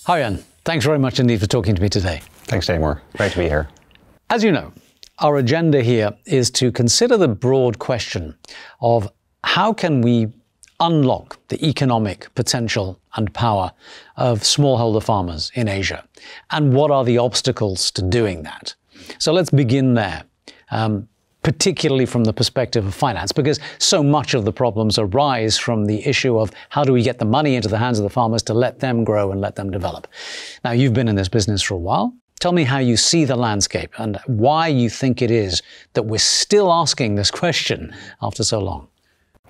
Harjan, thanks very much indeed for talking to me today. Thanks, Taimur. Great to be here. As you know, our agenda here is to consider the broad question of how can we unlock the economic potential and power of smallholder farmers in Asia, and what are the obstacles to doing that. So let's begin there, particularly from the perspective of finance, because so much of the problems arise from the issue of how do we get the money into the hands of the farmers to let them grow and let them develop. Now, you've been in this business for a while. Tell me how you see the landscape and why you think it is that we're still asking this question after so long.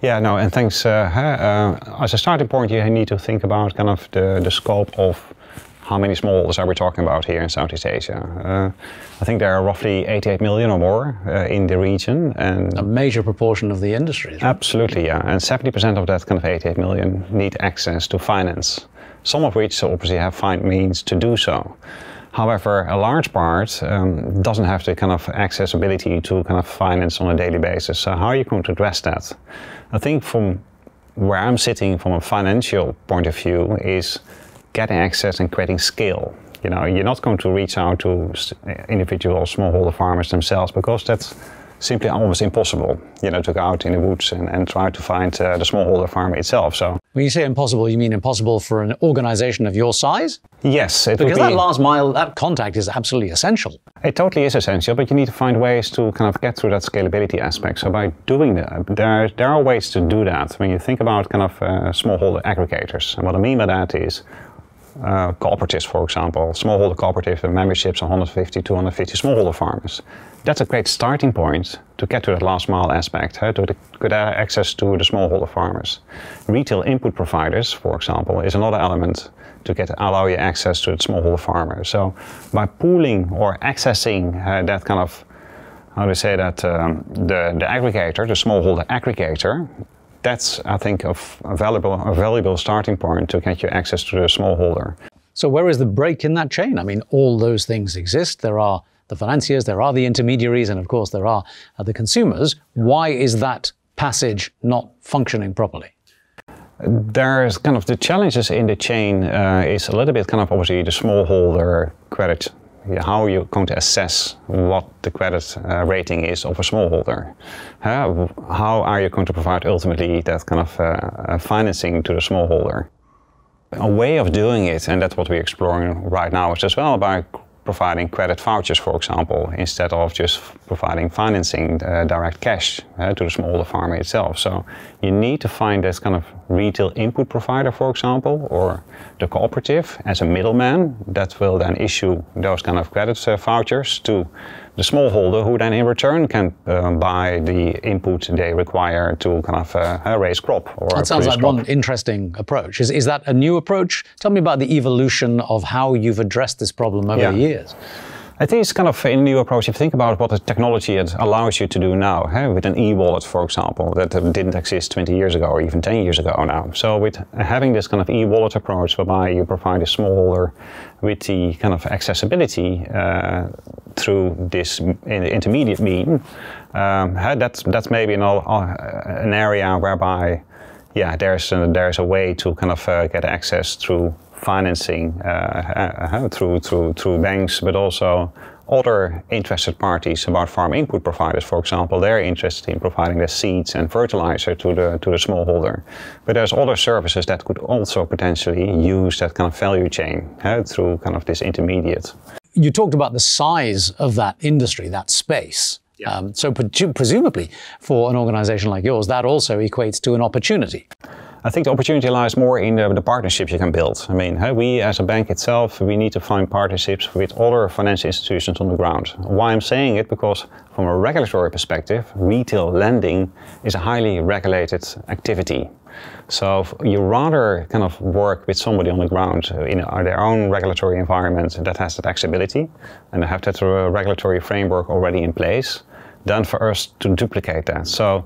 Yeah, no, and thanks. As a starting point, you need to think about kind of the scope of how many smallholders are we talking about here in Southeast Asia. I think there are roughly 88 million or more in the region. And a major proportion of the industry. Right? Absolutely, yeah. And 70% of that kind of 88 million need access to finance, some of which obviously have find means to do so. However, a large part doesn't have the kind of accessibility to kind of finance on a daily basis. So how are you going to address that? I think from where I'm sitting from a financial point of view is getting access and creating scale. You know, you're not going to reach out to individual smallholder farmers themselves because that's simply almost impossible, you know, to go out in the woods and try to find the smallholder farmer itself. So when you say impossible, you mean impossible for an organization of your size? Yes. Because that last mile, that contact is absolutely essential. It totally is essential, but you need to find ways to kind of get through that scalability aspect. So by doing that, there are ways to do that. When you think about kind of smallholder aggregators, and what I mean by that is cooperatives, for example, smallholder cooperative memberships of 150, 250 smallholder farmers. That's a great starting point to get to that last mile aspect, to get access to the smallholder farmers. Retail input providers, for example, is another element to allow you access to the smallholder farmer. So by pooling or accessing that kind of, how do you say that, the aggregator, the smallholder aggregator, that's, I think, a valuable starting point to get you access to the smallholder. So where is the break in that chain? I mean, all those things exist. There are the financiers, there are the intermediaries, and of course there are the consumers. Why is that passage not functioning properly? There's kind of the challenges in the chain is a little bit kind of obviously the smallholder credit. How are you going to assess what the credit rating is of a smallholder? How are you going to provide ultimately that kind of financing to the smallholder? A way of doing it, and that's what we're exploring right now, is as well by providing credit vouchers, for example, instead of just providing financing, direct cash to the smallholder farmer itself. So you need to find this kind of retail input provider, for example, or the cooperative as a middleman that will then issue those kind of credit vouchers to the smallholder, who then in return can buy the input they require to kind of raise crop. Or that sounds like one interesting approach. Is that a new approach? Tell me about the evolution of how you've addressed this problem over the years. I think it's kind of a new approach. If you think about what the technology allows you to do now, with an e-wallet, for example, that didn't exist 20 years ago or even 10 years ago now. So with having this kind of e-wallet approach, whereby you provide a smallholder with the kind of accessibility through this intermediate mean, that's maybe an area whereby, there's a way to kind of get access through financing through banks, but also other interested parties about farm input providers, for example. They're interested in providing the seeds and fertilizer to the smallholder. But there's other services that could also potentially use that kind of value chain through kind of this intermediate. You talked about the size of that industry, that space. Yeah. So presumably for an organization like yours, that also equates to an opportunity. I think the opportunity lies more in the partnerships you can build. I mean, we as a bank itself, we need to find partnerships with other financial institutions on the ground. Why I'm saying it? Because from a regulatory perspective, retail lending is a highly regulated activity. So you rather kind of work with somebody on the ground in their own regulatory environment that has that accessibility and have that regulatory framework already in place, than for us to duplicate that. So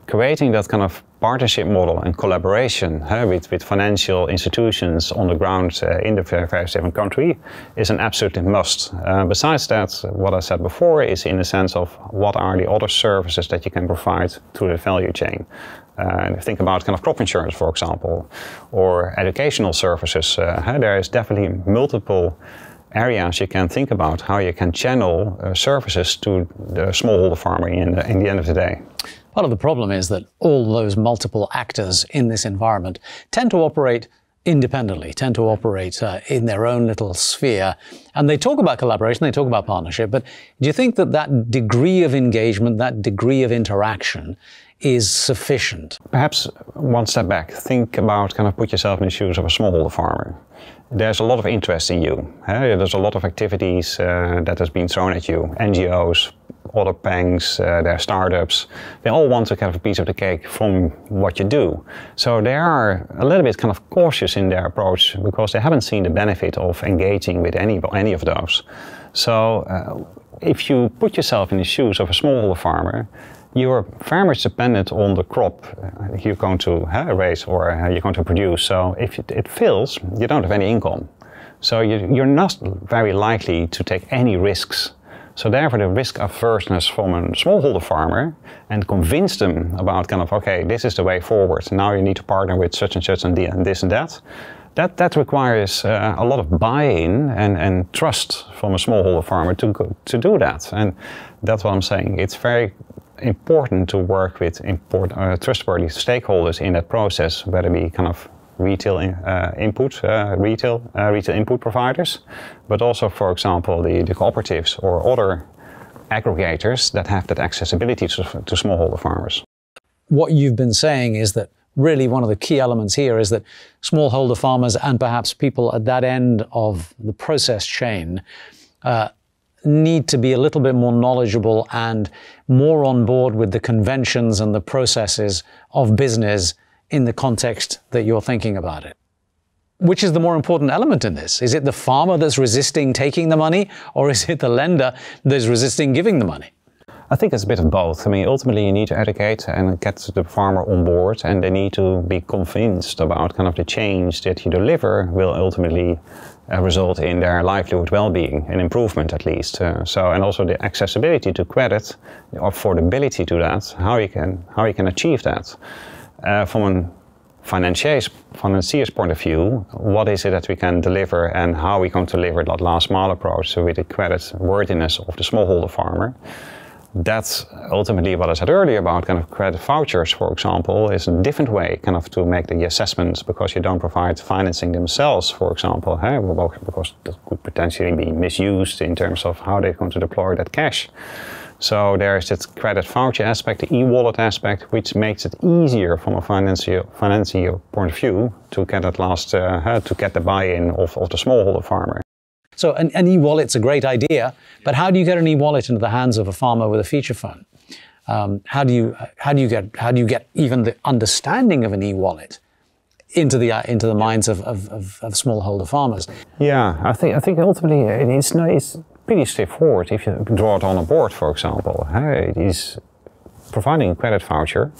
creating that kind of partnership model and collaboration with financial institutions on the ground in the various different countries is an absolute must. Besides that, what I said before is in the sense of what are the other services that you can provide through the value chain. Think about kind of crop insurance, for example, or educational services. There is definitely multiple areas you can think about how you can channel services to the smallholder farmer in the end of the day. Part of the problem is that all those multiple actors in this environment tend to operate independently, tend to operate in their own little sphere. And they talk about collaboration, they talk about partnership, but do you think that that degree of engagement, that degree of interaction is sufficient? Perhaps one step back, think about kind of put yourself in the shoes of a smallholder farmer. There's a lot of interest in you. There's a lot of activities that has been thrown at you. NGOs, other banks, their startups, they all want to have a piece of the cake from what you do. So they are a little bit kind of cautious in their approach because they haven't seen the benefit of engaging with any of those. So if you put yourself in the shoes of a smallholder farmer, you are very much dependent on the crop you're going to raise or you're going to produce. So if it fails, you don't have any income. So you're not very likely to take any risks. So therefore the risk averseness from a smallholder farmer and convince them about kind of, okay, this is the way forward. Now you need to partner with such and such and this and that. That requires a lot of buy-in and trust from a smallholder farmer to do that. And that's what I'm saying. It's very important to work with trustworthy stakeholders in that process, whether it be kind of retail input providers, but also, for example, the cooperatives or other aggregators that have that accessibility to smallholder farmers. What you've been saying is that really one of the key elements here is that smallholder farmers and perhaps people at that end of the process chain need to be a little bit more knowledgeable and more on board with the conventions and the processes of business in the context that you're thinking about it. Which is the more important element in this? Is it the farmer that's resisting taking the money, or is it the lender that's resisting giving the money? I think it's a bit of both. I mean, ultimately you need to educate and get the farmer on board, and they need to be convinced about kind of the change that you deliver will ultimately result in their livelihood well-being, an improvement at least. And also the accessibility to credit, the affordability to that, how you can achieve that. From a financier's point of view, what is it that we can deliver and how we can deliver that last mile approach with the credit worthiness of the smallholder farmer. That's ultimately what I said earlier about kind of credit vouchers, for example, is a different way kind of to make the assessments because you don't provide financing themselves, for example, because that could potentially be misused in terms of how they're going to deploy that cash. So there's that credit voucher aspect, the e-wallet aspect, which makes it easier from a financial point of view to get at last to get the buy-in of the smallholder farmer. So an e-wallet's a great idea, but how do you get an e-wallet into the hands of a farmer with a feature phone? How do you get even the understanding of an e-wallet into the minds of smallholder farmers? Yeah, I think ultimately it's pretty straightforward. If you draw it on a board, for example, it is providing a credit voucher.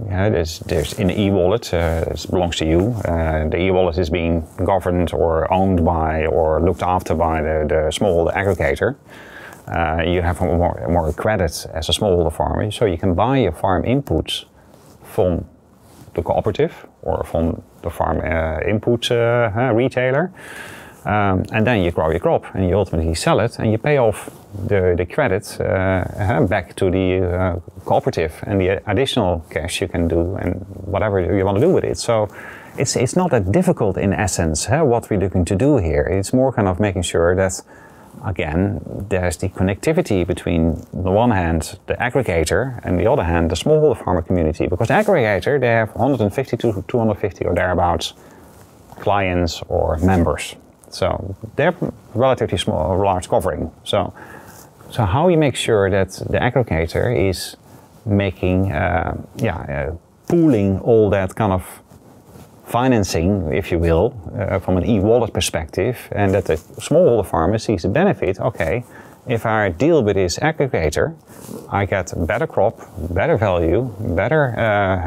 Yeah, there's in the e-wallet, it belongs to you. The e-wallet is being governed or owned by or looked after by the smallholder aggregator. You have more credit as a smallholder farmer, so you can buy your farm inputs from the cooperative or from the farm input retailer. And then you grow your crop and you ultimately sell it and you pay off the credit back to the cooperative, and the additional cash you can do and whatever you want to do with it. So it's not that difficult in essence what we're looking to do here. It's more kind of making sure that, again, there's the connectivity between, on the one hand, the aggregator and the other hand, the smallholder farmer community. Because the aggregator, they have 150 to 250 or thereabouts clients or members. So they're relatively small, large covering. So how you make sure that the aggregator is making, pooling all that kind of financing, if you will, from an e-wallet perspective, and that the smallholder farmer sees the benefit. Okay, if I deal with this aggregator, I get better crop, better value, better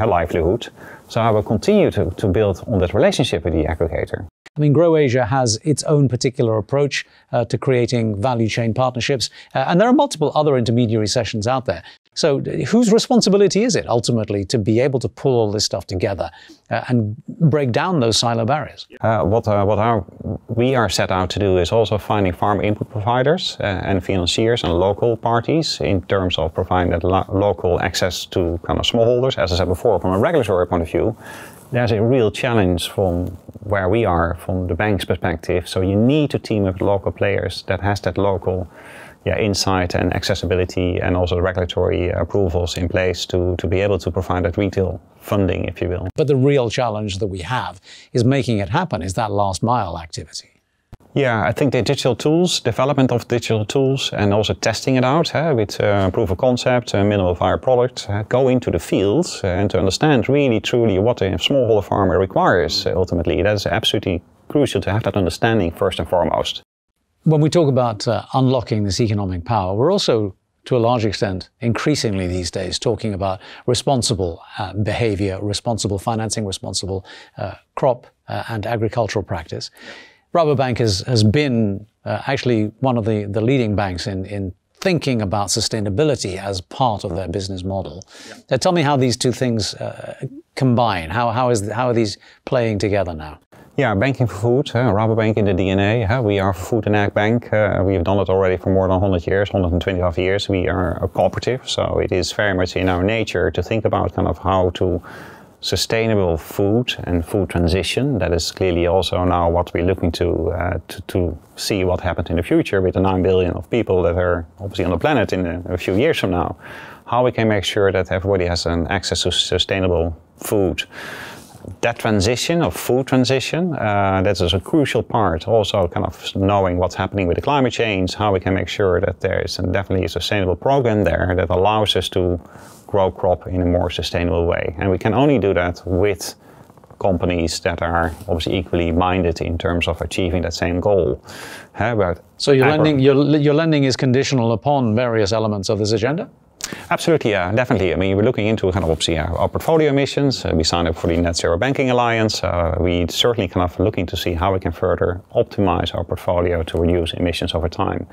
livelihood. So I will continue to build on that relationship with the aggregator. I mean, GrowAsia has its own particular approach to creating value chain partnerships, and there are multiple other intermediary sessions out there. So whose responsibility is it ultimately to be able to pull all this stuff together and break down those silo barriers? We are set out to do is also finding farm input providers and financiers and local parties in terms of providing that local access to kind of smallholders. As I said before, from a regulatory point of view, there's a real challenge from where we are, from the bank's perspective. So you need to team up with local players that has that local insight and accessibility and also the regulatory approvals in place to be able to provide that retail funding, if you will. But the real challenge that we have is making it happen, is that last mile activity. Yeah, I think the digital tools, development of digital tools and also testing it out with proof of concept, minimal viable product, go into the fields and to understand really truly what a smallholder farmer requires ultimately. That is absolutely crucial to have that understanding first and foremost. When we talk about unlocking this economic power, we're also, to a large extent, increasingly these days, talking about responsible behavior, responsible financing, responsible crop and agricultural practice. Rabobank has been actually one of the leading banks in thinking about sustainability as part of their business model. Yeah. Tell me how these two things combine. How are these playing together now? Yeah, banking for food, Rabobank in the DNA. We are a food and ag bank. We have done it already for more than 100 years, 125 years. We are a cooperative, so it is very much in our nature to think about kind of how to sustainable food and food transition. That is clearly also now what we're looking to see what happens in the future with the 9 billion of people that are obviously on the planet in a few years from now. How we can make sure that everybody has an access to sustainable food. That transition of food transition, that is a crucial part. Also kind of knowing what's happening with the climate change, how we can make sure that there is definitely a sustainable program there that allows us to grow crop in a more sustainable way. And we can only do that with companies that are obviously equally minded in terms of achieving that same goal. So your lending is conditional upon various elements of this agenda? Absolutely, yeah, definitely. I mean, we're looking into kind of obviously our portfolio emissions. We signed up for the Net Zero Banking Alliance. We certainly kind of looking to see how we can further optimize our portfolio to reduce emissions over time.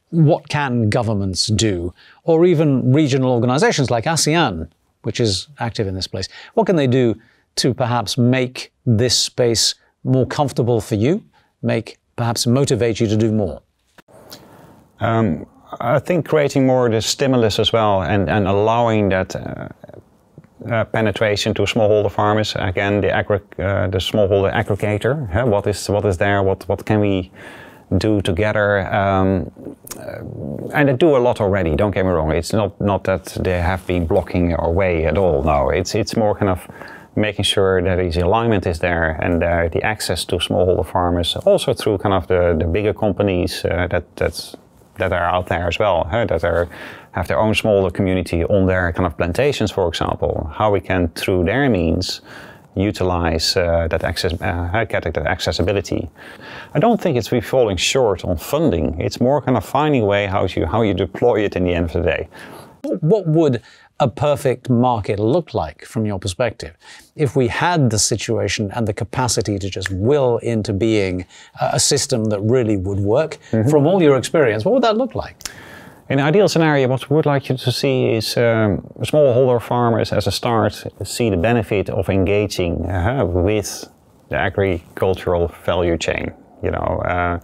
What can governments do, or even regional organizations like ASEAN, which is active in this place, what can they do to perhaps make this space more comfortable for you, perhaps motivate you to do more? I think creating more the stimulus as well and allowing that penetration to smallholder farmers. Again, the smallholder aggregator. What is there? What can we do together? And they do a lot already. Don't get me wrong. It's not that they have been blocking our way at all. No, it's more kind of making sure that the alignment is there and the access to smallholder farmers, also through kind of the bigger companies that are out there as well, that have their own smaller community on their kind of plantations, for example. How we can, through their means, utilize that access, get that accessibility. I don't think it's we falling short on funding. It's more kind of finding a way how you deploy it in the end of the day. What would a perfect market look like from your perspective? If we had the situation and the capacity to just will into being a system that really would work, from all your experience, what would that look like? In an ideal scenario, what we would like you to see is smallholder farmers as a start see the benefit of engaging with the agricultural value chain. You know,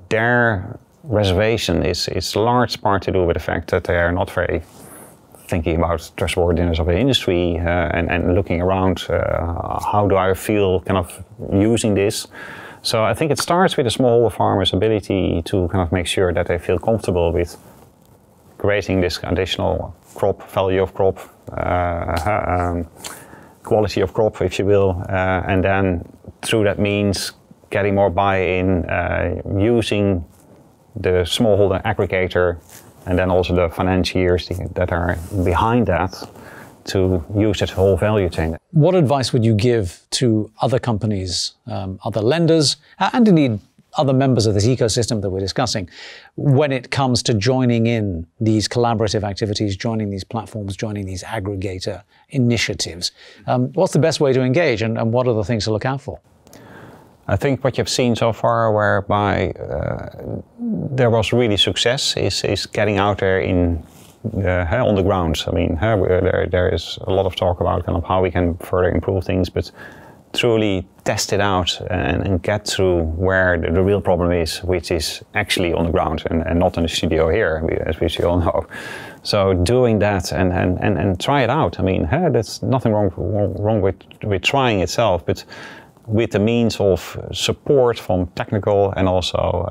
their reservation is a large part to do with the fact that they are not very thinking about trustworthiness of the industry and looking around, how do I feel kind of using this? So I think it starts with the smallholder farmer's ability to kind of make sure that they feel comfortable with creating this additional crop, value of crop, quality of crop, if you will, and then through that means getting more buy-in, using the smallholder aggregator and then also the financiers that are behind that to use that whole value chain. What advice would you give to other companies, other lenders, and indeed other members of this ecosystem that we're discussing when it comes to joining in these collaborative activities, joining these platforms, joining these aggregator initiatives? What's the best way to engage, and what are the things to look out for? I think what you've seen so far, whereby there was really success, is getting out there on the ground. I mean, there is a lot of talk about kind of how we can further improve things, but truly test it out and get through where the real problem is, which is actually on the ground and not in the studio here, as we all know. So doing that and try it out. I mean, there's nothing wrong with trying itself, but with the means of support from technical and also,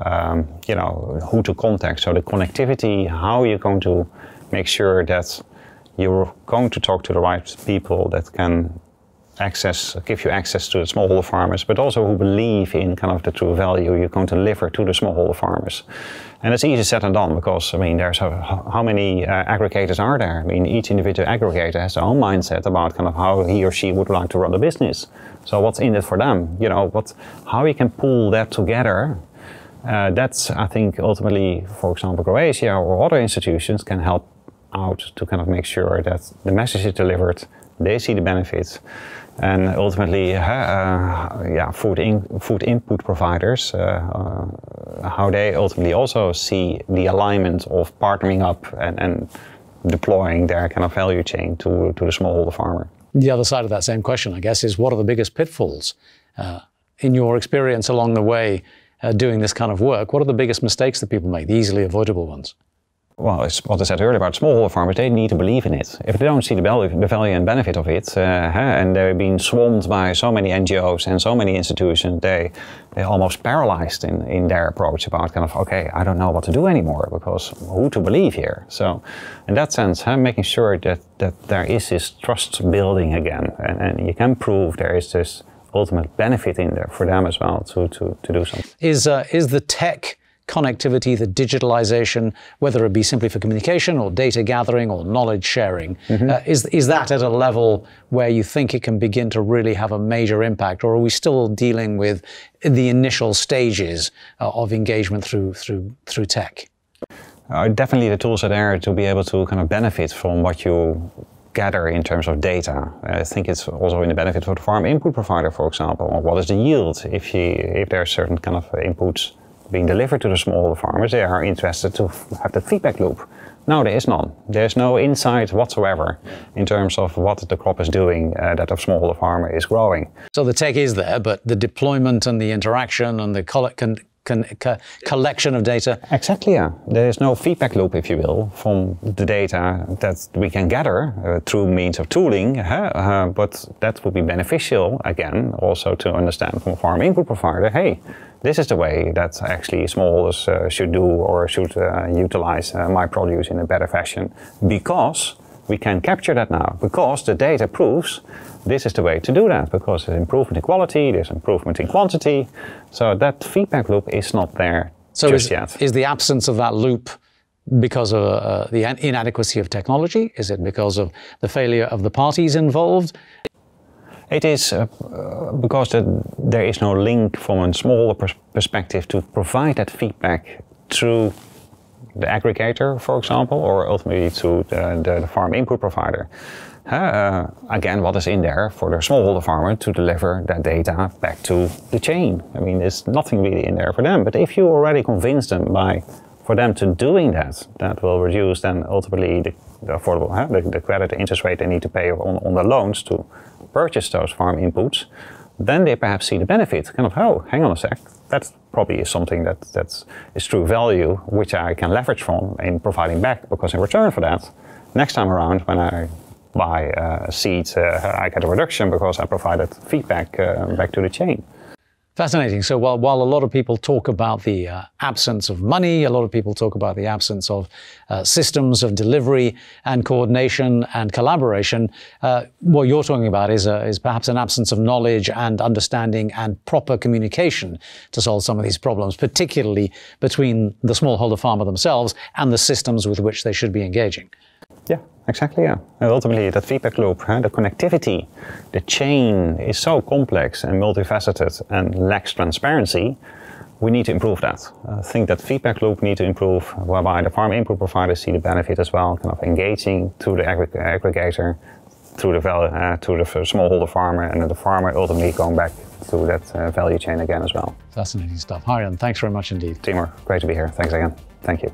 who to contact. So the connectivity, how you're going to make sure that you're going to talk to the right people that can give you access to the smallholder farmers, but also who believe in kind of the true value you're going to deliver to the smallholder farmers. And it's easy said and done, because I mean, there's how many aggregators are there? I mean, each individual aggregator has their own mindset about kind of how he or she would like to run the business. So what's in it for them? How you can pull that together. That's, I think, ultimately, for example, Croatia or other institutions can help out to kind of make sure that the message is delivered, they see the benefits, and ultimately, food input providers, how they ultimately also see the alignment of partnering up and deploying their kind of value chain to the smallholder farmer. The other side of that same question, I guess, is what are the biggest pitfalls in your experience along the way doing this kind of work? What are the biggest mistakes that people make, the easily avoidable ones? Well, it's what I said earlier about smallholder farmers. They need to believe in it. If they don't see the value and benefit of it, and they've been swamped by so many NGOs and so many institutions, they're almost paralyzed in their approach about kind of, okay, I don't know what to do anymore, because who to believe here? So in that sense, making sure that there is this trust building again, and you can prove there is this ultimate benefit in there for them as well to do something. Is the tech connectivity, the digitalization, whether it be simply for communication or data gathering or knowledge sharing, is that at a level where you think it can begin to really have a major impact, or are we still dealing with the initial stages of engagement through tech? Definitely the tools are there to be able to kind of benefit from what you gather in terms of data. I think it's also in the benefit for the farm input provider, for example. What is the yield? If there are certain kind of inputs being delivered to the smallholder farmers, they are interested to have that feedback loop. No, there is none. There's no insight whatsoever in terms of what the crop is doing, that a smallholder farmer is growing. So the tech is there, but the deployment and the interaction and the collection of data. Exactly, yeah. There is no feedback loop, if you will, from the data that we can gather through means of tooling, but that would be beneficial, again, also to understand from a farm input provider, hey, this is the way that actually smallholders should do or should utilize my produce in a better fashion, because we can capture that now, because the data proves this is the way to do that, because there's improvement in quality, there's improvement in quantity, so that feedback loop is not there just yet. Is the absence of that loop because of the inadequacy of technology? Is it because of the failure of the parties involved? It is because there is no link from a smaller perspective to provide that feedback through the aggregator, for example, or ultimately to the farm input provider. Again, what is in there for the smallholder farmer to deliver that data back to the chain? I mean, there's nothing really in there for them. But if you already convince them for them to doing that, that will reduce then ultimately the affordable, the credit interest rate they need to pay on the loans to purchase those farm inputs, then they perhaps see the benefit. Kind of, oh, hang on a sec, that probably is something that is true value, which I can leverage from in providing back, because in return for that, next time around when I buy seeds, I get a reduction because I provided feedback back to the chain. Fascinating. So while a lot of people talk about the absence of money, a lot of people talk about the absence of systems of delivery and coordination and collaboration, what you're talking about is perhaps an absence of knowledge and understanding and proper communication to solve some of these problems, particularly between the smallholder farmer themselves and the systems with which they should be engaging. Yeah, exactly, yeah. And ultimately, that feedback loop, the connectivity, the chain is so complex and multifaceted and lacks transparency we need to improve that. I think that feedback loop need to improve, whereby the farm input providers see the benefit as well, kind of engaging to the aggregator, through the smallholder farmer, and then the farmer ultimately going back to that value chain again as well. Fascinating stuff. Harjan, thanks very much indeed. Timur, great to be here. Thanks again. Thank you.